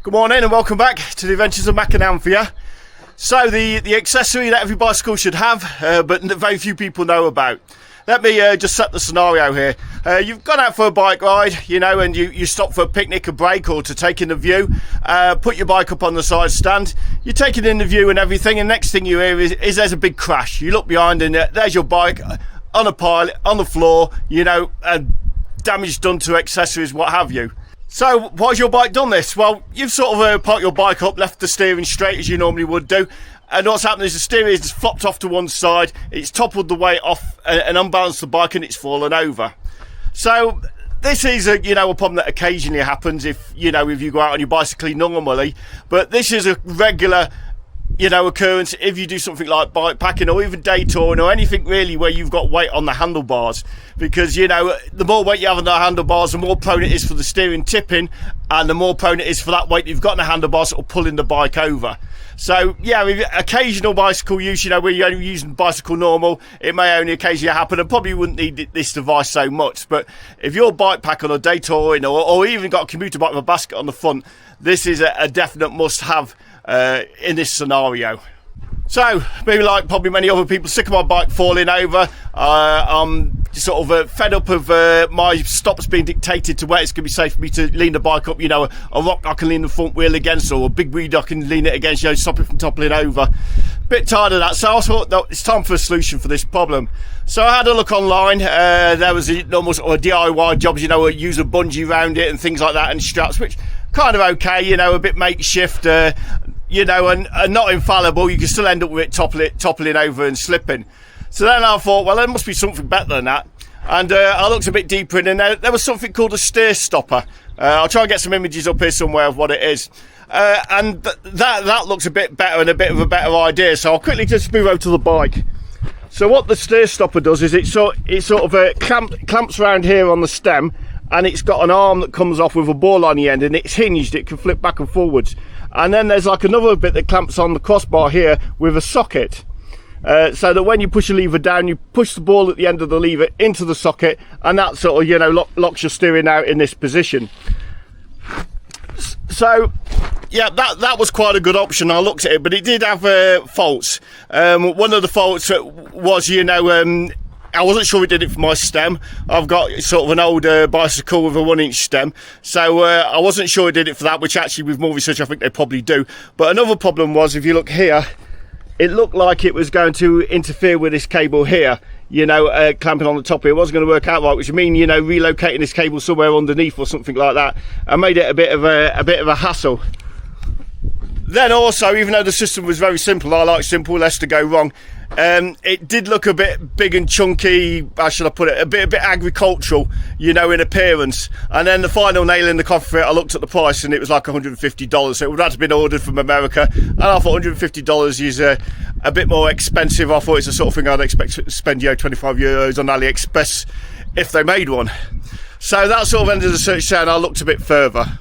Good morning and welcome back to the Adventures of Anthea. So the accessory that every bicycle should have, but very few people know about. Let me just set the scenario here. You've gone out for a bike ride, you know, and you stop for a picnic, a break, or to take in the view. Put your bike up on the side stand. You're taking in the view and everything, and next thing you hear is there's a big crash. You look behind and there's your bike on a pile, on the floor, you know, and damage done to accessories, what have you. So why's your bike done this? Well, you've sort of parked your bike up, left the steering straight as you normally would do, and what's happened is the steering is just flopped off to one side, it's toppled the weight off and unbalanced the bike, and it's fallen over. So this is a problem that occasionally happens if you go out on your bicycle normally, but this is a regular occurrence if you do something like bike packing or even day touring or anything really where you've got weight on the handlebars, because the more weight you have on the handlebars, the more prone it is for the steering tipping, and the more prone it is for that weight you've got on the handlebars sort of pulling the bike over. So yeah, with occasional bicycle use, where you're only using bicycle normal, it may only occasionally happen and probably wouldn't need this device so much. But if you're bike packing or day touring or even got a commuter bike with a basket on the front, this is a definite must have in this scenario. So maybe like probably many other people, sick of my bike falling over. I'm sort of fed up of my stops being dictated to where it's going to be safe for me to lean the bike up. A rock I can lean the front wheel against, or a big weed I can lean it against, stop it from toppling over. Bit tired of that, so I thought that it's time for a solution for this problem. So I had a look online. There was normal sort of DIY jobs, use a bungee around it and things like that, and straps, which kind of okay, a bit makeshift, and not infallible. You can still end up with it toppling over and slipping. So then I thought, well, there must be something better than that. And I looked a bit deeper in, and there was something called a steer stopper. I'll try and get some images up here somewhere of what it is. And that looks a bit better and a bit of a better idea. So I'll quickly just move over to the bike. So what the steer stopper does is it sort of clamps around here on the stem, and it's got an arm that comes off with a ball on the end, and it's hinged. It can flip back and forwards. And then there's like another bit that clamps on the crossbar here with a socket, so that when you push a lever down, you push the ball at the end of the lever into the socket, and that sort of locks your steering out in this position. So yeah, that was quite a good option. I looked at it, but it did have faults. One of the faults was I wasn't sure it did it for my stem. I've got sort of an old bicycle with a 1-inch stem, so I wasn't sure it did it for that, which actually with more research I think they probably do. But another problem was, if you look here, it looked like it was going to interfere with this cable here, clamping on the top here. It wasn't going to work out right, which would mean relocating this cable somewhere underneath or something like that, and made it a bit of a hassle. Then also, even though the system was very simple, I like simple, less to go wrong. It did look a bit big and chunky, how should I put it, a bit agricultural, in appearance. And then the final nail in the coffin for it, I looked at the price and it was like $150, so it would have to been ordered from America, and I thought $150 is a bit more expensive. I thought it's the sort of thing I'd expect to spend €25 on AliExpress if they made one. So that sort of ended the search there, and I looked a bit further.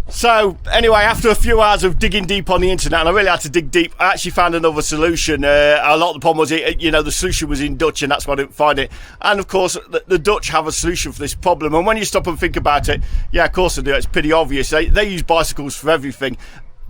So anyway, after a few hours of digging deep on the internet, and I really had to dig deep, I actually found another solution. A lot of the problem was, the solution was in Dutch, and that's why I didn't find it. And of course, the Dutch have a solution for this problem. And when you stop and think about it, yeah, of course they do. It's pretty obvious. They use bicycles for everything,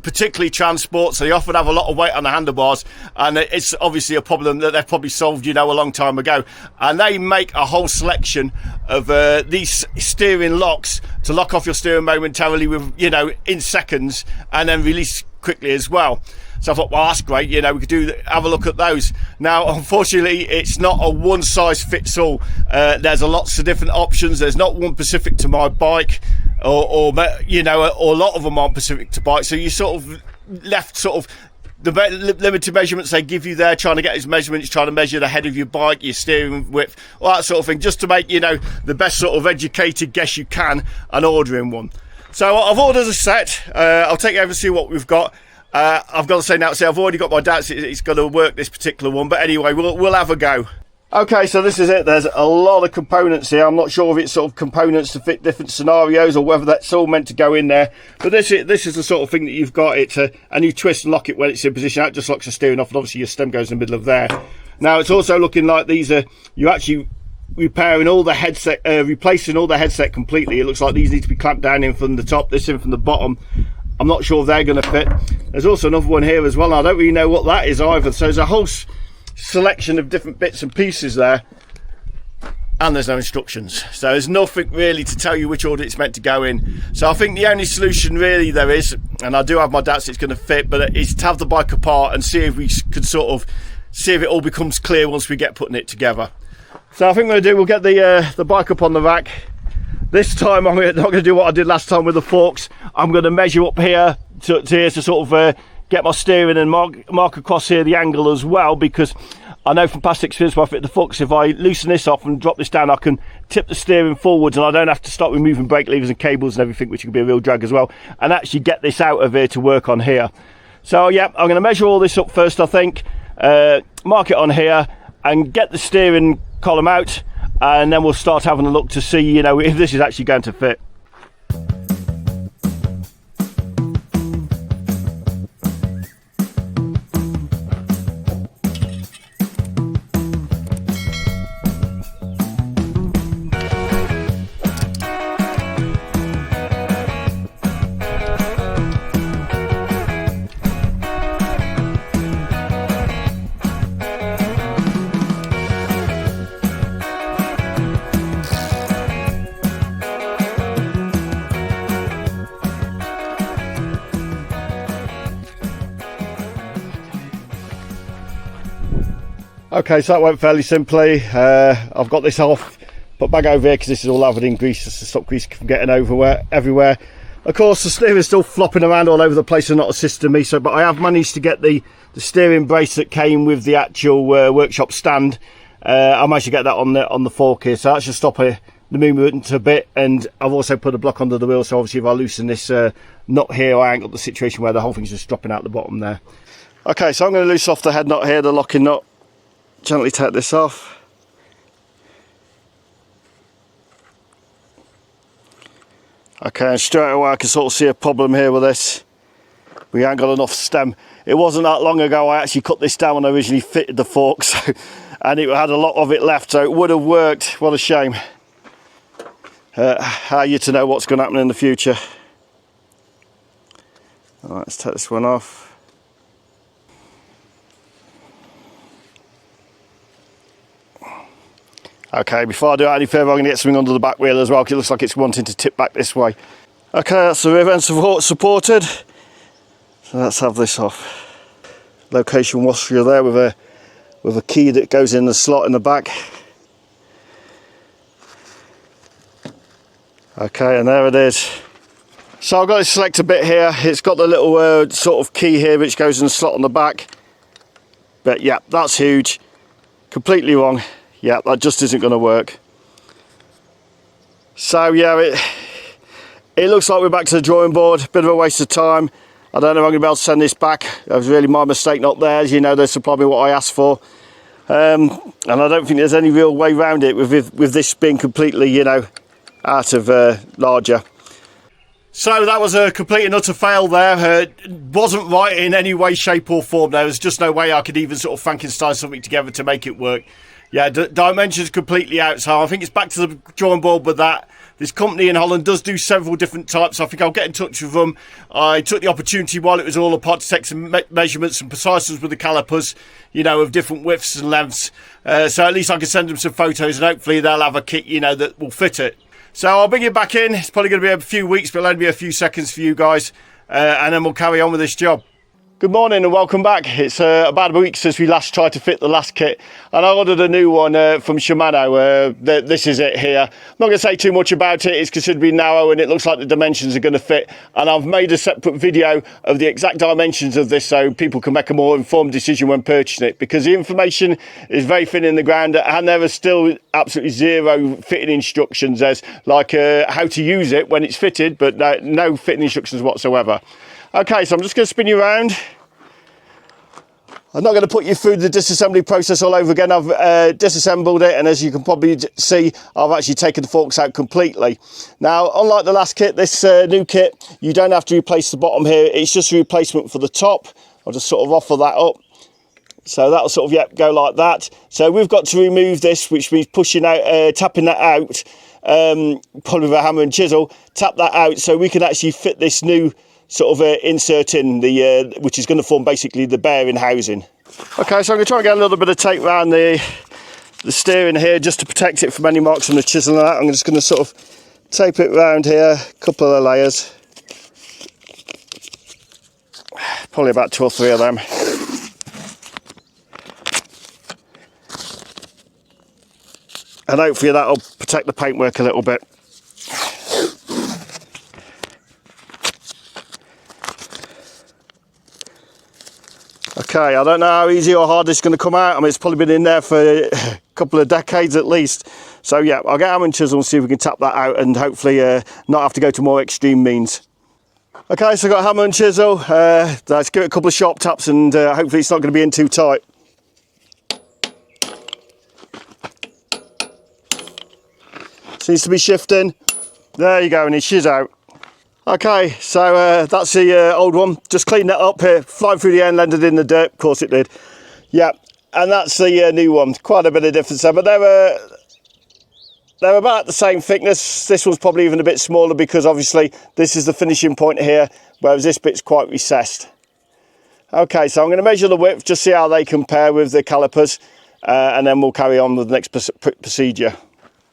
particularly transport, so they often have a lot of weight on the handlebars, and it's obviously a problem that they've probably solved a long time ago. And they make a whole selection of these steering locks to lock off your steering momentarily with in seconds, and then release quickly as well. So I thought, well, that's great, we could have a look at those. Now unfortunately it's not a one size fits all. There's lots of different options. There's not one specific to my bike, or a lot of them aren't specific to bikes, so you sort of left the limited measurements they give you there, trying to get his measurements, trying to measure the head of your bike, your steering width, all that sort of thing, just to make the best sort of educated guess you can and ordering one. So I've ordered a set. I'll take you over and see what we've got. I've got to say now, I've already got my doubts it's going to work, this particular one, but anyway, we'll have a go. Okay, so this is it. There's a lot of components here. I'm not sure if it's sort of components to fit different scenarios or whether that's all meant to go in there. But this is the sort of thing that you've got. And you twist and lock it when it's in position. That just locks the steering off, and obviously your stem goes in the middle of there. Now it's also looking like these are, you actually repairing all the headset, replacing all the headset completely. It looks like these need to be clamped down in from the top, this in from the bottom. I'm not sure if they're going to fit. There's also another one here as well, and I don't really know what that is either. So there's a whole selection of different bits and pieces there, and there's no instructions, so there's nothing really to tell you which order it's meant to go in. So I think the only solution really there is, and I do have my doubts it's going to fit, but is to have the bike apart and see if we could sort of see if it all becomes clear once we get putting it together. So I think we're going to do, we'll get the bike up on the rack. This time I'm not going to do what I did last time with the forks. I'm going to measure up here to here to sort of get my steering and mark across here the angle as well, because I know from past experience when I fit the forks, if I loosen this off and drop this down, I can tip the steering forwards and I don't have to start removing brake levers and cables and everything, which can be a real drag as well, and actually get this out of here to work on here. So yeah, I'm going to measure all this up first, I think, mark it on here and get the steering column out, and then we'll start having a look to see, you know, if this is actually going to fit. Okay, so that went fairly simply. I've got this off, put back over here because this is all lathered in grease just to stop grease from getting everywhere. Of course, the steering is still flopping around all over the place and not assisting me. So, but I have managed to get the steering brace that came with the actual workshop stand. I managed to get that on the fork here, so that should stop the movement a bit. And I've also put a block under the wheel, so obviously if I loosen this nut here, I ain't got the situation where the whole thing's just dropping out the bottom there. Okay, so I'm going to loose off the head nut here, the locking nut. Gently take this off. Okay, and straight away I can sort of see a problem here with this. We ain't got enough stem. It wasn't that long ago I actually cut this down when I originally fitted the forks, and it had a lot of it left, so it would have worked. What a shame. How are you to know what's going to happen in the future? All right, let's take this one off. Okay, before I do it any further, I'm going to get something under the back wheel as well, because it looks like it's wanting to tip back this way. Okay, that's the rear end supported. So let's have this off. Location washer there with a key that goes in the slot in the back. Okay, and there it is. So I've got this selector bit here. It's got the little sort of key here which goes in the slot on the back. But yeah, that's huge. Completely wrong. Yeah, that just isn't going to work. So yeah, it looks like we're back to the drawing board. Bit of a waste of time. I don't know if I'm going to be able to send this back. That was really my mistake, not theirs. You know, they supplied me what I asked for. And I don't think there's any real way around it with this being completely, you know, out of larger. So that was a complete and utter fail there. It wasn't right in any way, shape or form. There was just no way I could even sort of Frankenstein something together to make it work. Yeah, dimensions completely out, so I think it's back to the drawing board with that. This company in Holland does do several different types. I think I'll get in touch with them. I took the opportunity while it was all apart to take some measurements and preciseness with the calipers, you know, of different widths and lengths. So at least I can send them some photos and hopefully they'll have a kit, you know, that will fit it. So I'll bring it back in. It's probably going to be a few weeks, but it'll only be a few seconds for you guys. And then we'll carry on with this job. Good morning and welcome back. It's about a week since we last tried to fit the last kit, and I ordered a new one from Shimano. This is it here. I'm not going to say too much about it. It's considerably narrow and it looks like the dimensions are going to fit, and I've made a separate video of the exact dimensions of this so people can make a more informed decision when purchasing it, because the information is very thin in the ground and there are still absolutely zero fitting instructions. There's like how to use it when it's fitted, but no fitting instructions whatsoever. Okay, so I'm just going to spin you around. I'm not going to put you through the disassembly process all over again. I've disassembled it, and as you can probably see, I've actually taken the forks out completely. Now, unlike the last kit, this new kit, you don't have to replace the bottom here. It's just a replacement for the top. I'll just sort of offer that up. So that'll sort of, yep, go like that. So we've got to remove this, which means pushing out, tapping that out, probably with a hammer and chisel, tap that out so we can actually fit this new sort of insert in, which is going to form basically the bearing housing. Okay, so I'm going to try and get a little bit of tape around the steering here just to protect it from any marks from the chisel and that. I'm just going to sort of tape it around here, a couple of layers, probably about 2 or 3 of them. And hopefully that'll protect the paintwork a little bit. Okay, I don't know how easy or hard this is going to come out. I mean, it's probably been in there for a couple of decades at least. So yeah, I'll get hammer and chisel and see if we can tap that out and hopefully not have to go to more extreme means. Okay, so I've got hammer and chisel. Let's give it a couple of sharp taps and hopefully it's not going to be in too tight. Seems to be shifting. There you go, and it shiz out. Okay, so that's the old one. Just cleaned that up here, flying through the air and landed in the dirt. Of course it did. Yeah, and that's the new one. Quite a bit of difference there, but they're about the same thickness. This one's probably even a bit smaller because obviously this is the finishing point here, whereas this bit's quite recessed. Okay, so I'm going to measure the width, just see how they compare with the calipers, and then we'll carry on with the next procedure.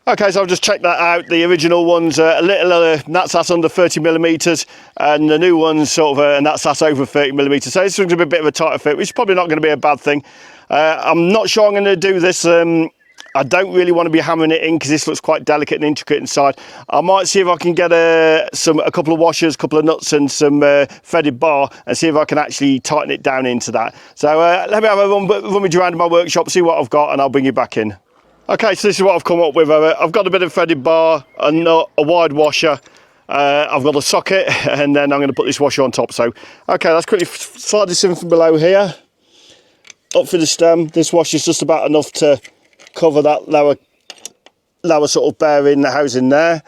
Okay, so I've just checked that out. The original one's a little that's under 30mm, and the new one's sort of a that's over 30mm. So this one's going to be a bit of a tighter fit, which is probably not going to be a bad thing. I'm not sure I'm going to do this. I don't really want to be hammering it in because this looks quite delicate and intricate inside. I might see if I can get a couple of washers, a couple of nuts and some threaded bar and see if I can actually tighten it down into that. So let me have a rummage around in my workshop, see what I've got, and I'll bring you back in. Okay, so this is what I've come up with. I've got a bit of threaded bar, a nut, a wide washer. I've got a socket, and then I'm going to put this washer on top. So, okay, let's quickly slide this in from below here. Up for the stem. This washer's just about enough to cover that lower sort of bearing housing there.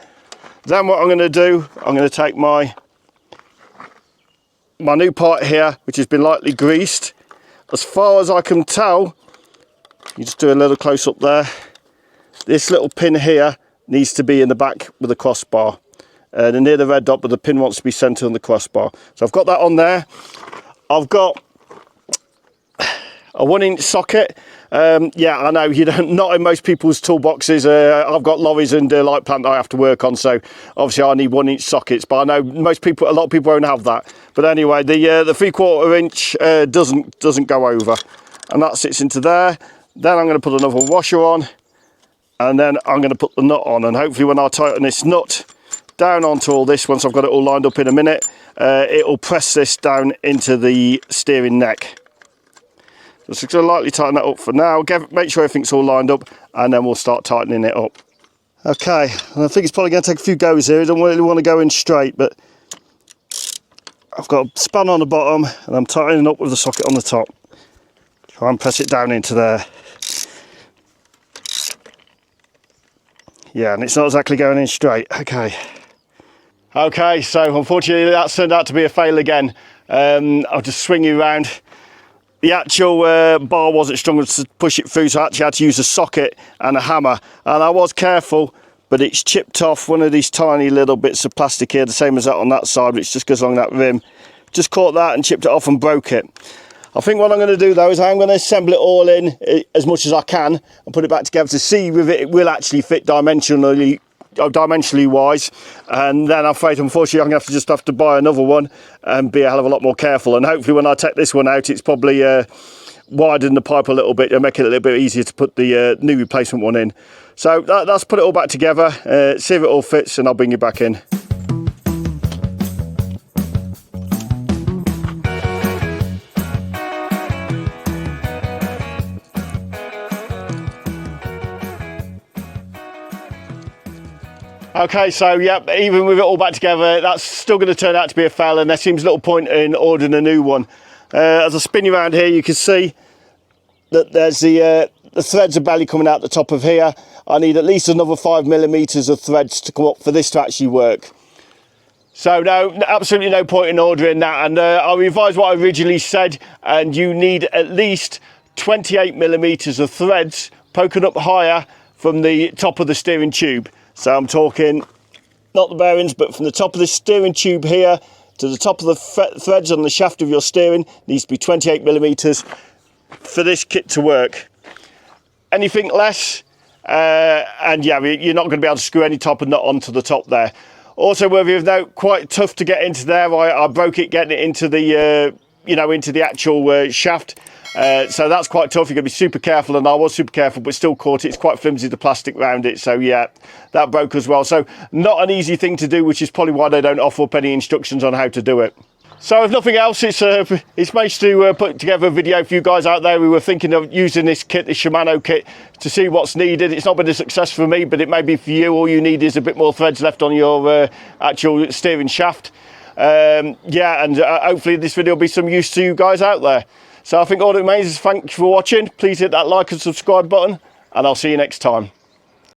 Then what I'm going to do, I'm going to take my new part here, which has been lightly greased. As far as I can tell, you just do a little close up there. This little pin here needs to be in the back with a crossbar. And near the red dot, but the pin wants to be centered on the crossbar. So I've got that on there. I've got a 1-inch socket. Yeah, I know you don't, not in most people's toolboxes. I've got lorries and light plant that I have to work on, so obviously I need 1-inch sockets. But I know a lot of people won't have that. But anyway, the 3/4 inch doesn't go over, and that sits into there. Then I'm going to put another washer on, and then I'm going to put the nut on, and hopefully when I tighten this nut down onto all this, once I've got it all lined up in a minute, it'll press this down into the steering neck. Just going to lightly tighten that up for now, make sure everything's all lined up, and then we'll start tightening it up. Okay, and I think it's probably going to take a few goes here. I don't really want to go in straight, but I've got a span on the bottom, and I'm tightening up with the socket on the top. Try and press it down into there. Yeah, and it's not exactly going in straight. Okay, so unfortunately that's turned out to be a fail again. I'll just swing you around. The actual bar wasn't strong enough to push it through, so I actually had to use a socket and a hammer. And I was careful, but it's chipped off one of these tiny little bits of plastic here, the same as that on that side, which just goes along that rim. Just caught that and chipped it off and broke it. I think what I'm going to do though is I'm going to assemble it all in as much as I can and put it back together to see if it will actually fit dimensionally wise, and then I'm afraid unfortunately I'm going to have to buy another one and be a hell of a lot more careful, and hopefully when I take this one out it's probably widen the pipe a little bit and make it a little bit easier to put the new replacement one in. So let's put it all back together, see if it all fits, and I'll bring you back in. Okay, so yeah, even with it all back together, that's still going to turn out to be a fail, and there seems little point in ordering a new one. As I spin you around here, you can see that there's the threads are barely coming out the top of here. I need at least another 5mm of threads to come up for this to actually work. So no, absolutely no point in ordering that, and I'll revise what I originally said, and you need at least 28mm of threads poking up higher from the top of the steering tube. So I'm talking not the bearings, but from the top of the steering tube here to the top of the threads on the shaft of your steering needs to be 28mm for this kit to work. Anything less, and yeah, you're not going to be able to screw any top and nut onto the top there. Also worthy of note, quite tough to get into there. I broke it getting it into the into the actual shaft. So that's quite tough. You're going to be super careful, and I was super careful, but still caught it. It's quite flimsy, the plastic around it. So yeah, that broke as well. So not an easy thing to do, which is probably why they don't offer up any instructions on how to do it. So if nothing else, it's managed to put together a video for you guys out there who were thinking of using this kit, this Shimano kit, to see what's needed. It's not been a success for me, but it may be for you. All you need is a bit more threads left on your actual steering shaft. Yeah, and hopefully this video will be some use to you guys out there. So I think all that remains is thank you for watching. Please hit that like and subscribe button, and I'll see you next time.